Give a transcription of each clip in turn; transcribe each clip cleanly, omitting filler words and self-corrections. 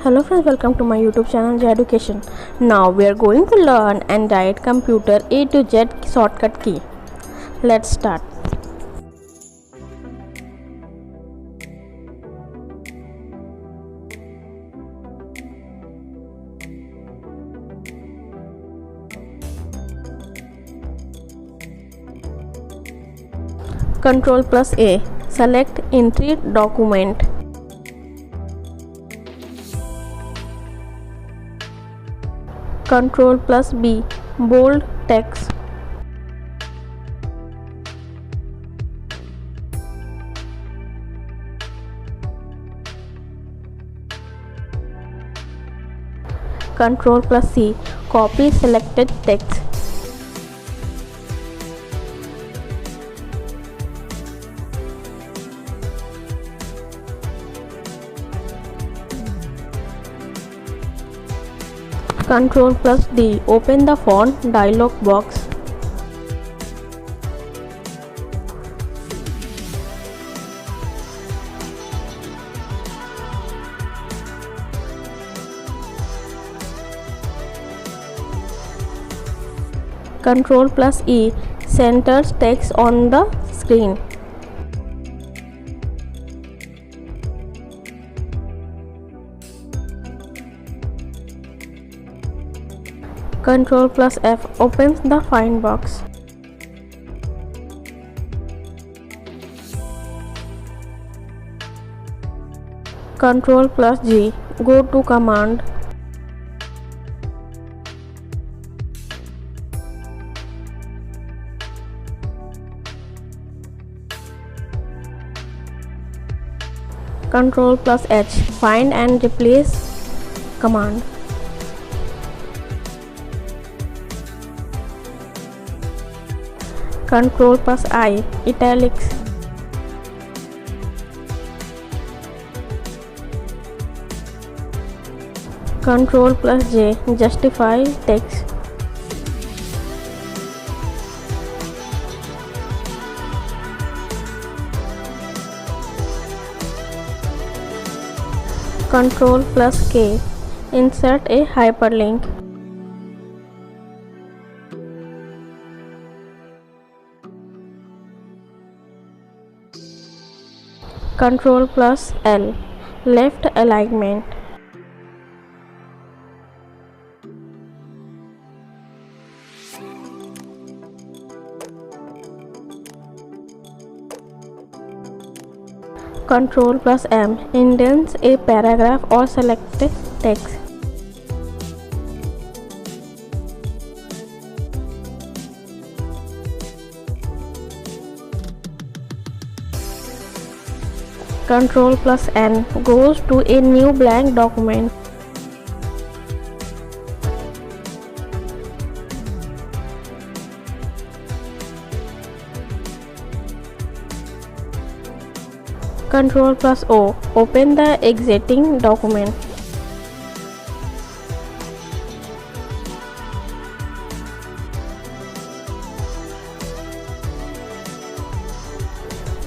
Hello friends, welcome to my YouTube channel J Education. Now we are going to learn and write computer A to Z shortcut key. Let's start. Control plus A, select entry document. Control plus B, bold text. Control plus C, copy selected text. Control plus D, open the font dialog box. Control plus E, centers text on the screen. Control plus F, opens the find box. Control plus G, go to command. Control plus H, find and replace command. Control plus I, italics. Control plus J, justify text. Control plus K, insert a hyperlink. Control plus L, left alignment. Control plus M, indents a paragraph or selected text. Control plus N, goes to a new blank document. Control plus O, open the exiting document.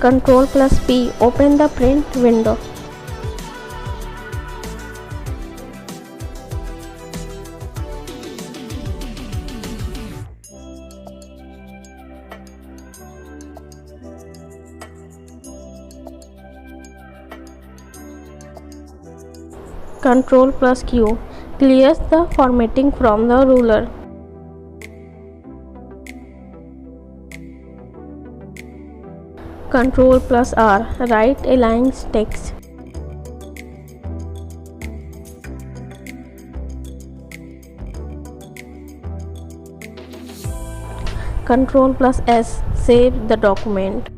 Control plus P, open the print window. Control plus Q, clears the formatting from the ruler. Control plus R, write a line's text. Control plus S, save the document.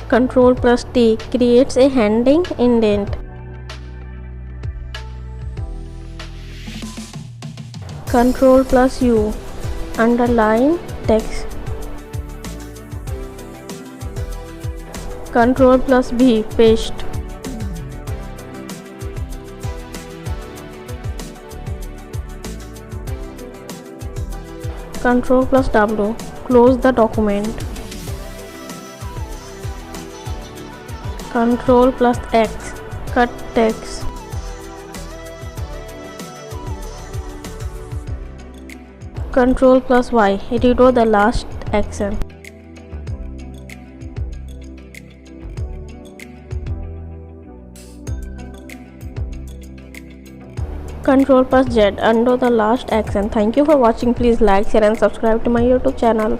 Control plus T, creates a heading indent. Control plus U, underline text. Control plus V, paste. Control plus W, close the document. Control plus X, cut text. Control plus Y, edit the last action. Control plus Z, undo the last action. Thank you for watching. Please like, share and subscribe to my YouTube channel.